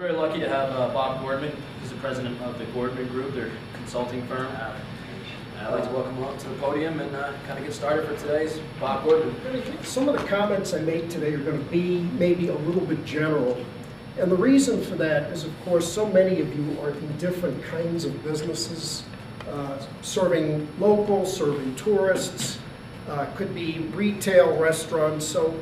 We're very lucky to have Bob Gordman. He's the president of the Gordman Group, their consulting firm. I'd like to welcome him up to the podium and kind of get started for today's Bob Gordman. Some of the comments I made today are going to be maybe a little bit general. And the reason for that is, of course, so many of you are in different kinds of businesses, serving local, serving tourists, could be retail, restaurants. So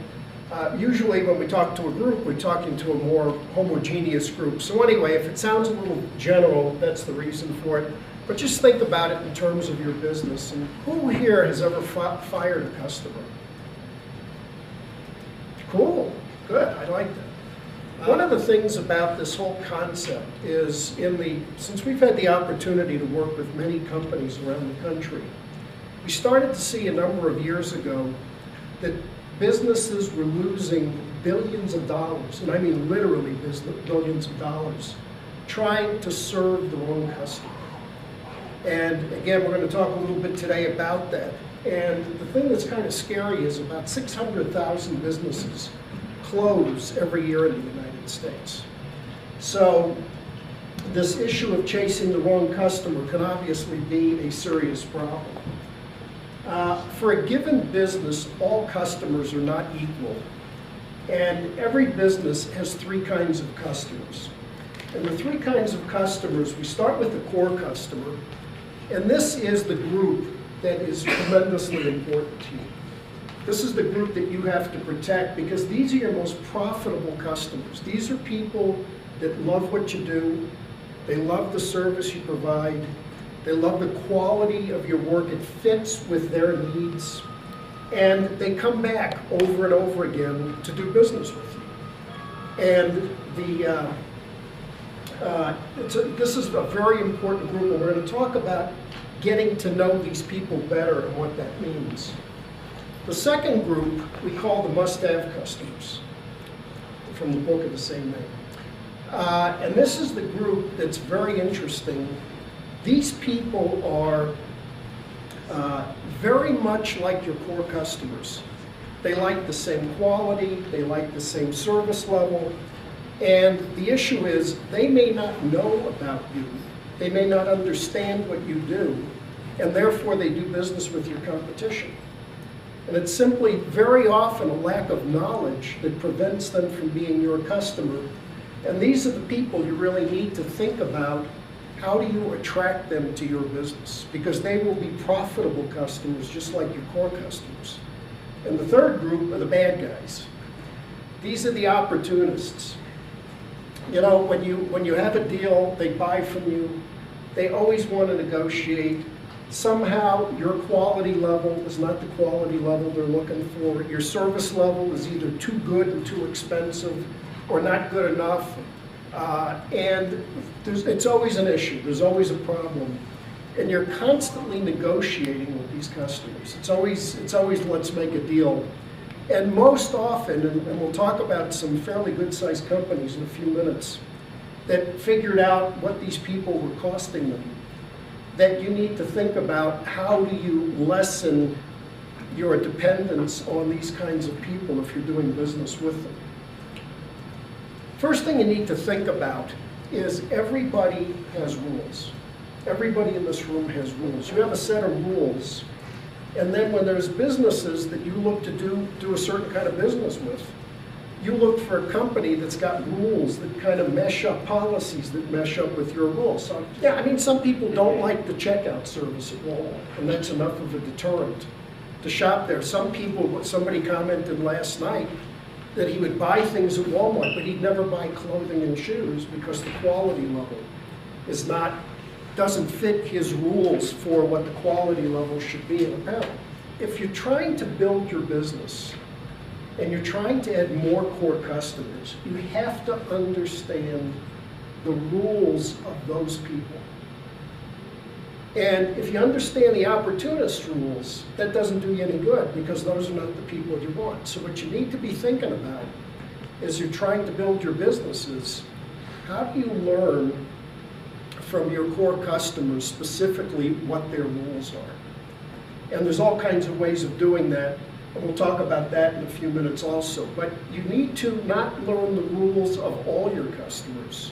usually when we talk to a group, we're talking to a more homogeneous group. So anyway, if it sounds a little general, that's the reason for it. But just think about it in terms of your business. And who here has ever fired a customer? Cool, good, I like that. One of the things about this whole concept is since we've had the opportunity to work with many companies around the country, we started to see a number of years ago that businesses were losing billions of dollars, and I mean literally billions of dollars, trying to serve the wrong customer. And again, we're going to talk a little bit today about that. And the thing that's kind of scary is about 600,000 businesses close every year in the United States. So this issue of chasing the wrong customer can obviously be a serious problem. For a given business, all customers are not equal. And every business has three kinds of customers. And the three kinds of customers, we start with the core customer. And this is the group that is tremendously important to you. This is the group that you have to protect because these are your most profitable customers. These are people that love what you do. They love the service you provide. They love the quality of your work. It fits with their needs. And they come back over and over again to do business with you. And this is a very important group, and we're going to talk about getting to know these people better and what that means. The second group we call the must-have customers, from the book of the same name. And this is the group that's very interesting. These people are very much like your core customers. They like the same quality, they like the same service level, and the issue is they may not know about you, they may not understand what you do, and therefore they do business with your competition. And it's simply very often a lack of knowledge that prevents them from being your customer. And these are the people you really need to think about. How do you attract them to your business? Because they will be profitable customers just like your core customers. And the third group are the bad guys. These are the opportunists. You know, when you have a deal, they buy from you, they always want to negotiate. Somehow your quality level is not the quality level they're looking for. Your service level is either too good and too expensive or not good enough. And it's always an issue. There's always a problem. And you're constantly negotiating with these customers. It's always let's make a deal. And most often, and we'll talk about some fairly good-sized companies in a few minutes, that figured out what these people were costing them, that you need to think about how do you lessen your dependence on these kinds of people if you're doing business with them. First thing you need to think about is everybody has rules. Everybody in this room has rules. You have a set of rules. And then when there's businesses that you look to do a certain kind of business with, you look for a company that's got rules that kind of mesh up, policies that mesh up with your rules. So, yeah, I mean, some people don't like the checkout service at Walmart, and that's enough of a deterrent to shop there. Some people, somebody commented last night that he would buy things at Walmart, but he'd never buy clothing and shoes because the quality level doesn't fit his rules for what the quality level should be in apparel. If you're trying to build your business and you're trying to add more core customers, you have to understand the rules of those people. And if you understand the opportunist rules, that doesn't do you any good because those are not the people you want. So what you need to be thinking about as you're trying to build your businesses, how do you learn from your core customers specifically what their rules are? And there's all kinds of ways of doing that. And we'll talk about that in a few minutes also. But you need to not learn the rules of all your customers.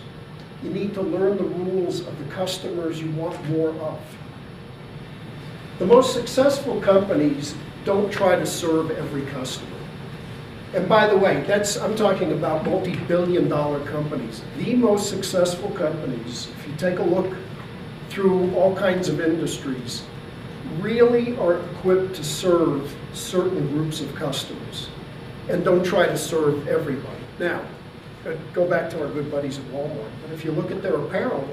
You need to learn the rules of the customers you want more of. The most successful companies don't try to serve every customer. And by the way, I'm talking about multi-billion-dollar companies. The most successful companies, if you take a look through all kinds of industries, really are equipped to serve certain groups of customers and don't try to serve everybody. Now, go back to our good buddies at Walmart. And if you look at their apparel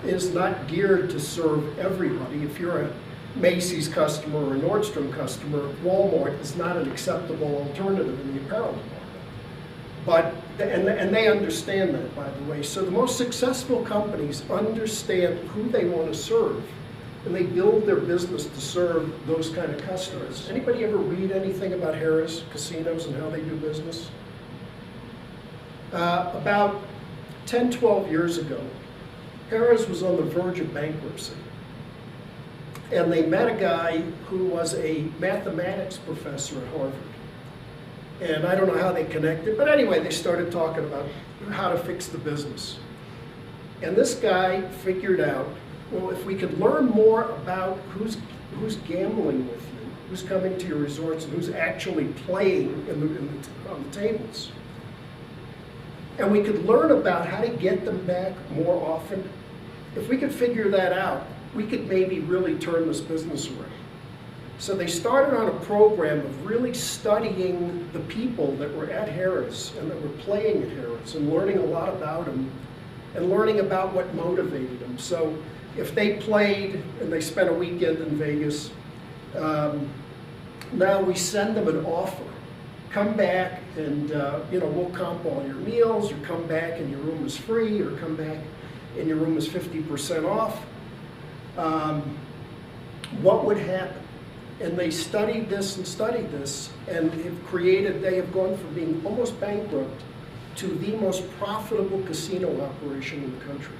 is not geared to serve everybody. If you're a Macy's customer or a Nordstrom customer, Walmart is not an acceptable alternative in the apparel department. And they understand that, by the way. So the most successful companies understand who they want to serve, and they build their business to serve those kind of customers. Anybody ever read anything about Harrah's casinos and how they do business? About 10, 12 years ago, Harrah's was on the verge of bankruptcy. And they met a guy who was a mathematics professor at Harvard. And I don't know how they connected, but anyway, they started talking about how to fix the business. And this guy figured out, well, if we could learn more about who's gambling with you, who's coming to your resorts, and who's actually playing on the tables, and we could learn about how to get them back more often, if we could figure that out, we could maybe really turn this business around. So they started on a program of really studying the people that were at Harrah's and that were playing at Harrah's and learning a lot about them and learning about what motivated them. So if they played and they spent a weekend in Vegas, now we send them an offer. Come back and we'll comp all your meals, or come back and your room is free, or come back and your room is 50% off. What would happen? And they studied this and they have gone from being almost bankrupt to the most profitable casino operation in the country.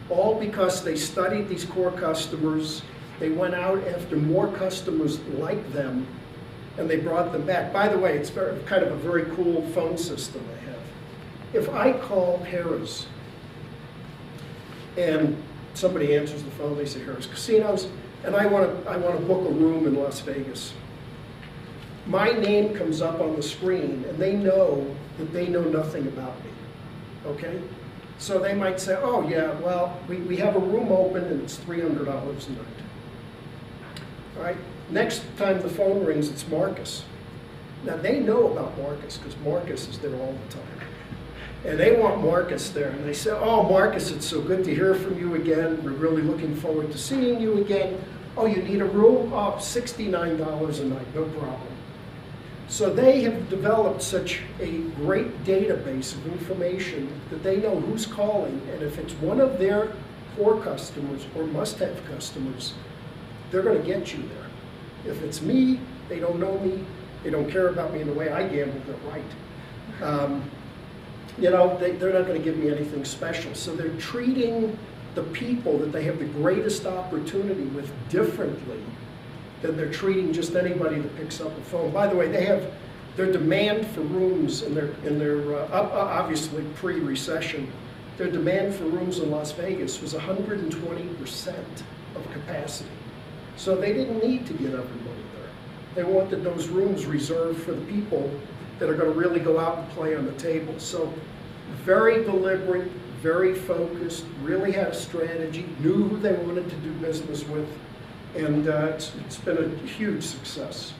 All because they studied these core customers, they went out after more customers like them, and they brought them back. By the way, it's kind of a very cool phone system they have. If I call Harrah's and somebody answers the phone, they say Harrah's Casinos, and I want to book a room in Las Vegas. My name comes up on the screen, and they know that they know nothing about me, okay? So they might say, oh yeah, well, we have a room open and it's $300 a night. All right, next time the phone rings, it's Marcus. Now they know about Marcus because Marcus is there all the time. And they want Marcus there, and they say, oh, Marcus, it's so good to hear from you again. We're really looking forward to seeing you again. Oh, you need a room? Oh, $69 a night, no problem. So they have developed such a great database of information that they know who's calling, and if it's one of their core customers or must-have customers, they're going to get you there. If it's me, they don't know me, they don't care about me in the way I gamble, they're right. They're not going to give me anything special. So they're treating the people that they have the greatest opportunity with differently than they're treating just anybody that picks up a phone. By the way, they have their demand for rooms in their obviously pre-recession, their demand for rooms in Las Vegas was 120% of capacity. So they didn't need to get everybody there. They wanted those rooms reserved for the people that are going to really go out and play on the table. So very deliberate, very focused, really had a strategy, knew who they wanted to do business with, and it's been a huge success.